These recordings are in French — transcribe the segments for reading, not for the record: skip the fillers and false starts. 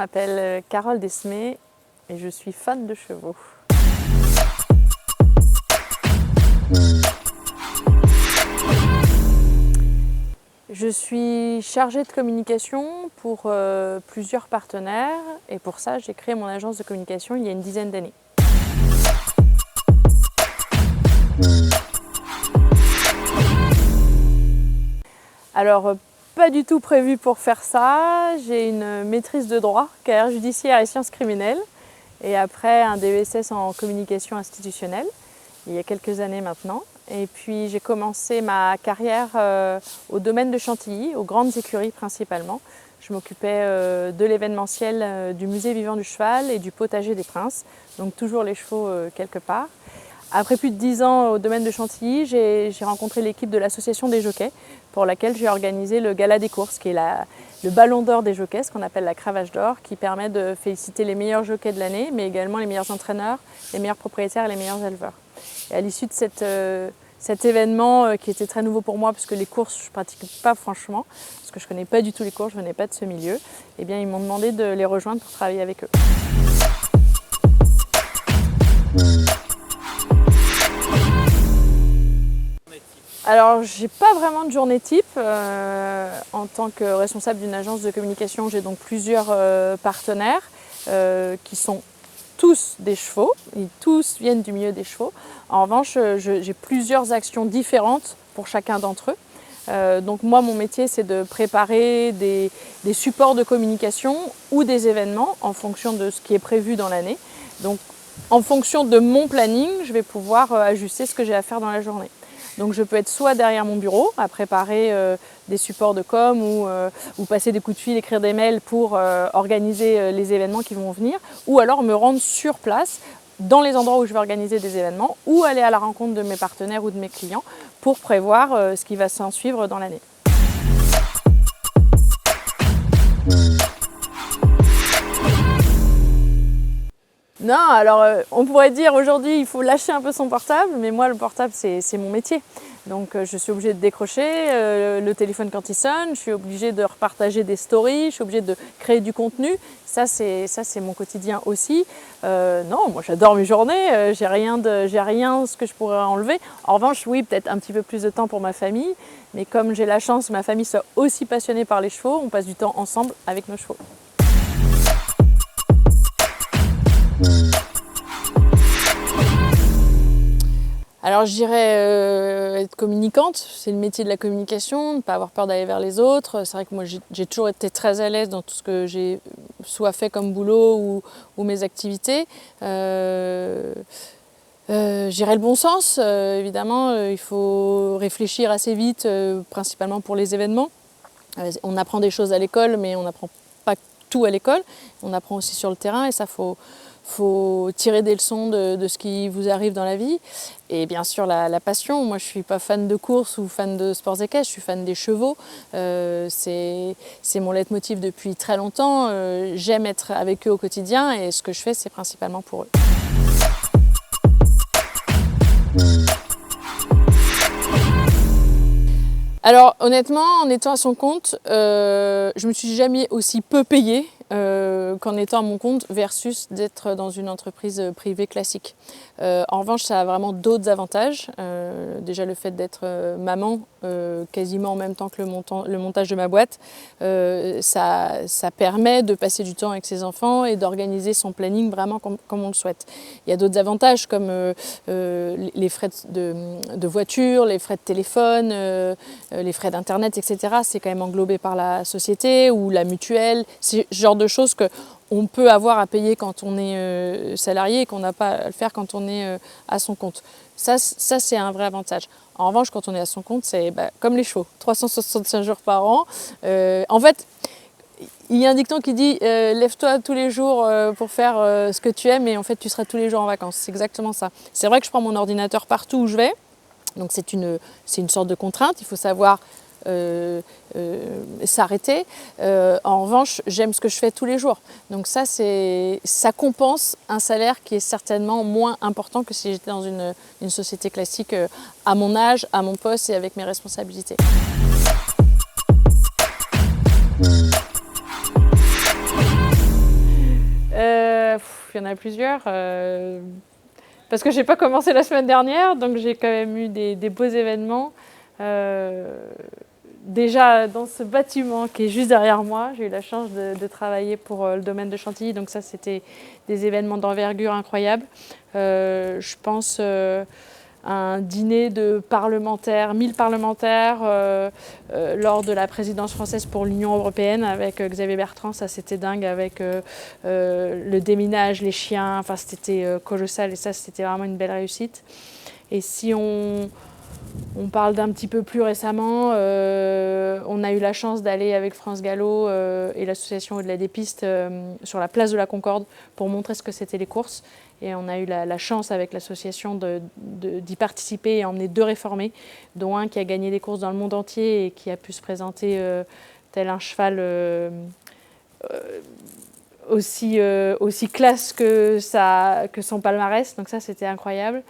m'appelle Carole Desmé et je suis fan de chevaux. Je suis chargée de communication pour plusieurs partenaires et pour ça j'ai créé mon agence de communication il y a une dizaine d'années. Alors, pas du tout prévu pour faire ça. J'ai une maîtrise de droit, carrière judiciaire et sciences criminelles, et après un DESS en communication institutionnelle, il y a quelques années maintenant. Et puis j'ai commencé ma carrière au domaine de Chantilly, aux grandes écuries principalement. Je m'occupais de l'événementiel du musée vivant du cheval et du potager des princes, donc toujours les chevaux quelque part. Après plus de 10 ans au domaine de Chantilly, j'ai rencontré l'équipe de l'association des jockeys pour laquelle j'ai organisé le gala des courses, qui est le ballon d'or des jockeys, ce qu'on appelle la cravache d'or, qui permet de féliciter les meilleurs jockeys de l'année, mais également les meilleurs entraîneurs, les meilleurs propriétaires et les meilleurs éleveurs. Et à l'issue de cet événement qui était très nouveau pour moi, parce que les courses, je ne pratique pas franchement, parce que je ne connais pas du tout les courses, je ne venais pas de ce milieu, eh bien, ils m'ont demandé de les rejoindre pour travailler avec eux. Alors, j'ai pas vraiment de journée type. En tant que responsable d'une agence de communication, j'ai donc plusieurs partenaires qui sont tous des chevaux. Ils tous viennent du milieu des chevaux. En revanche, j'ai plusieurs actions différentes pour chacun d'entre eux. Donc moi, mon métier, c'est de préparer des supports de communication ou des événements en fonction de ce qui est prévu dans l'année. Donc, en fonction de mon planning, je vais pouvoir ajuster ce que j'ai à faire dans la journée. Donc je peux être soit derrière mon bureau à préparer des supports de com ou passer des coups de fil, écrire des mails pour organiser les événements qui vont venir, ou alors me rendre sur place dans les endroits où je vais organiser des événements ou aller à la rencontre de mes partenaires ou de mes clients pour prévoir ce qui va s'en suivre dans l'année. Non, alors on pourrait dire aujourd'hui il faut lâcher un peu son portable, mais moi le portable c'est mon métier. Donc je suis obligée de décrocher le téléphone quand il sonne, je suis obligée de repartager des stories, je suis obligée de créer du contenu. Ça c'est mon quotidien aussi. Non, moi j'adore mes journées, j'ai rien ce que je pourrais enlever. En revanche, oui, peut-être un petit peu plus de temps pour ma famille, mais comme j'ai la chance que ma famille soit aussi passionnée par les chevaux, on passe du temps ensemble avec nos chevaux. Alors je dirais être communicante, c'est le métier de la communication, ne pas avoir peur d'aller vers les autres. C'est vrai que moi j'ai toujours été très à l'aise dans tout ce que j'ai soit fait comme boulot ou mes activités. Je dirais le bon sens, évidemment, il faut réfléchir assez vite, principalement pour les événements. On apprend des choses à l'école, mais on n'apprend pas tout à l'école, on apprend aussi sur le terrain et ça faut tirer des leçons de ce qui vous arrive dans la vie. Et bien sûr la passion, moi je ne suis pas fan de course ou fan de sports équestres, je suis fan des chevaux. C'est mon leitmotiv depuis très longtemps, j'aime être avec eux au quotidien et ce que je fais c'est principalement pour eux. Alors honnêtement, en étant à son compte, je me suis jamais aussi peu payée qu'en étant à mon compte versus d'être dans une entreprise privée classique. En revanche, ça a vraiment d'autres avantages. Déjà le fait d'être maman quasiment en même temps que le montage de ma boîte, ça permet de passer du temps avec ses enfants et d'organiser son planning vraiment comme on le souhaite. Il y a d'autres avantages comme les frais de voiture, les frais de téléphone, les frais d'internet, etc. C'est quand même englobé par la société ou la mutuelle. C'est ce genre de choses qu'on peut avoir à payer quand on est salarié et qu'on n'a pas à le faire quand on est à son compte. Ça c'est un vrai avantage. En revanche, quand on est à son compte, c'est comme les chevaux, 365 jours par an. En fait, il y a un dicton qui dit lève-toi tous les jours pour faire ce que tu aimes et en fait tu seras tous les jours en vacances. C'est exactement ça. C'est vrai que je prends mon ordinateur partout où je vais. Donc c'est une sorte de contrainte, il faut savoir s'arrêter. En revanche, j'aime ce que je fais tous les jours. Donc ça compense un salaire qui est certainement moins important que si j'étais dans une société classique à mon âge, à mon poste et avec mes responsabilités. qu'il y en a plusieurs. Parce que je n'ai pas commencé la semaine dernière, donc j'ai quand même eu des beaux événements. Déjà dans ce bâtiment qui est juste derrière moi, j'ai eu la chance de travailler pour le domaine de Chantilly, donc ça c'était des événements d'envergure incroyables. Je pense un dîner de parlementaires, 1000 parlementaires lors de la présidence française pour l'Union européenne avec Xavier Bertrand, ça c'était dingue avec le déminage, les chiens, enfin c'était colossal et ça c'était vraiment une belle réussite. Et si on parle d'un petit peu plus récemment, on a eu la chance d'aller avec France Gallo et l'association Au-delà des pistes sur la place de la Concorde pour montrer ce que c'était les courses. Et on a eu la chance avec l'association d'y participer et emmener 2 réformés, dont un qui a gagné des courses dans le monde entier et qui a pu se présenter tel un cheval aussi classe que son palmarès. Donc ça, c'était incroyable.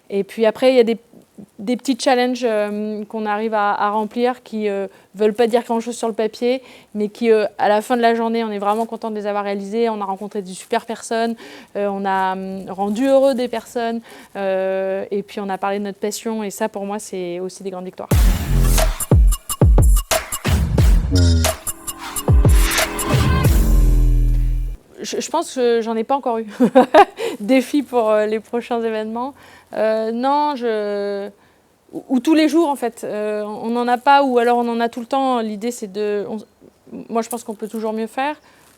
Et puis après, il y a des petits challenges qu'on arrive à remplir qui ne veulent pas dire grand-chose sur le papier, mais qui, à la fin de la journée, on est vraiment content de les avoir réalisés. On a rencontré de super personnes, on a rendu heureux des personnes, et puis on a parlé de notre passion. Et ça, pour moi, c'est aussi des grandes victoires. Je pense que j'en ai pas encore eu. Défi pour les prochains événements. Non, ou tous les jours en fait. On n'en a pas ou alors on en a tout le temps. L'idée c'est moi je pense qu'on peut toujours mieux faire.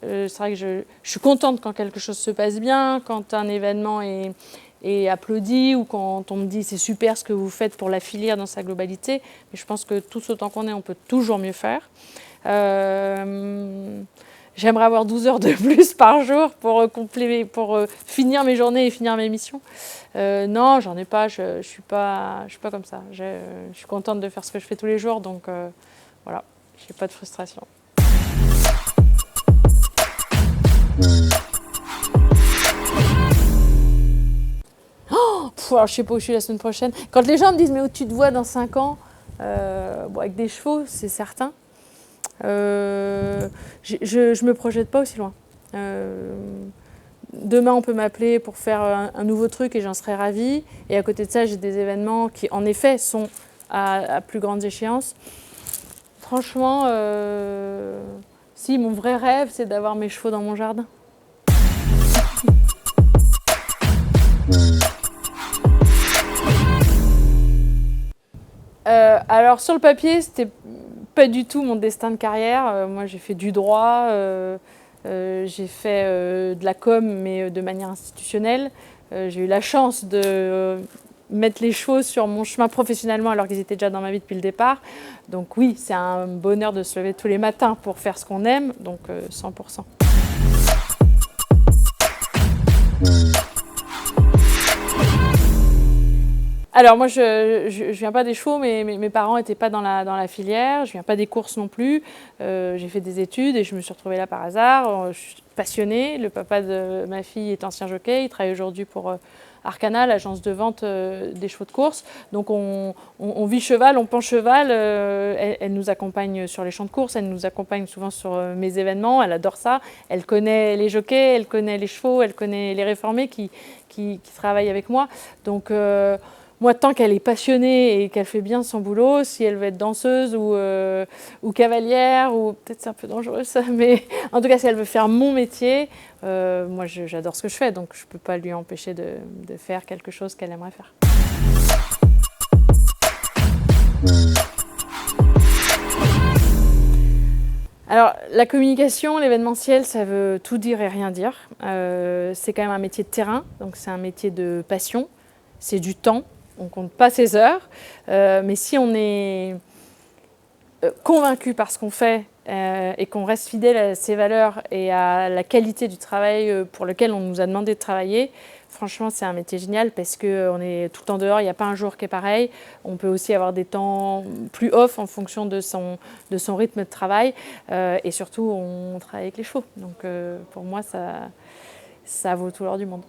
C'est vrai que je suis contente quand quelque chose se passe bien, quand un événement est applaudi ou quand on me dit c'est super ce que vous faites pour la filière dans sa globalité. Mais je pense que tous autant qu'on est, on peut toujours mieux faire. J'aimerais avoir 12 heures de plus par jour pour finir mes journées et finir mes missions. Non, j'en ai pas. Je suis pas comme ça. Je suis contente de faire ce que je fais tous les jours, donc voilà, j'ai pas de frustration. Alors, je sais pas où je suis la semaine prochaine. Quand les gens me disent mais où tu te vois dans 5 ans, avec des chevaux, c'est certain. Je me projette pas aussi loin. Demain, on peut m'appeler pour faire un nouveau truc et j'en serais ravie. Et à côté de ça, j'ai des événements qui, en effet, sont à plus grandes échéances. Franchement, si, mon vrai rêve, c'est d'avoir mes chevaux dans mon jardin. Alors, sur le papier, c'était pas du tout mon destin de carrière. Moi, j'ai fait du droit, j'ai fait de la com, mais de manière institutionnelle. J'ai eu la chance de mettre les chevaux sur mon chemin professionnellement alors qu'ils étaient déjà dans ma vie depuis le départ. Donc oui, c'est un bonheur de se lever tous les matins pour faire ce qu'on aime, donc 100%. Alors moi, je viens pas des chevaux, mais mes parents n'étaient pas dans la filière. Je viens pas des courses non plus. J'ai fait des études et je me suis retrouvée là par hasard. Je suis passionnée. Le papa de ma fille est ancien jockey. Il travaille aujourd'hui pour Arcana, l'agence de vente des chevaux de course. Donc on vit cheval, on pense cheval. Elle nous accompagne sur les champs de course. Elle nous accompagne souvent sur mes événements. Elle adore ça. Elle connaît les jockeys, elle connaît les chevaux, elle connaît les réformés qui travaillent avec moi. Donc moi, tant qu'elle est passionnée et qu'elle fait bien son boulot, si elle veut être danseuse ou cavalière, ou peut-être c'est un peu dangereux ça, mais en tout cas, si elle veut faire mon métier, moi j'adore ce que je fais, donc je ne peux pas lui empêcher de faire quelque chose qu'elle aimerait faire. Alors, la communication, l'événementiel, ça veut tout dire et rien dire. C'est quand même un métier de terrain, donc c'est un métier de passion, c'est du temps. On ne compte pas ses heures, mais si on est convaincu par ce qu'on fait et qu'on reste fidèle à ses valeurs et à la qualité du travail pour lequel on nous a demandé de travailler, franchement, c'est un métier génial parce qu'on est tout le temps dehors, il n'y a pas un jour qui est pareil. On peut aussi avoir des temps plus off en fonction de son rythme de travail et surtout, on travaille avec les chevaux. Donc pour moi, ça vaut tout l'or du monde.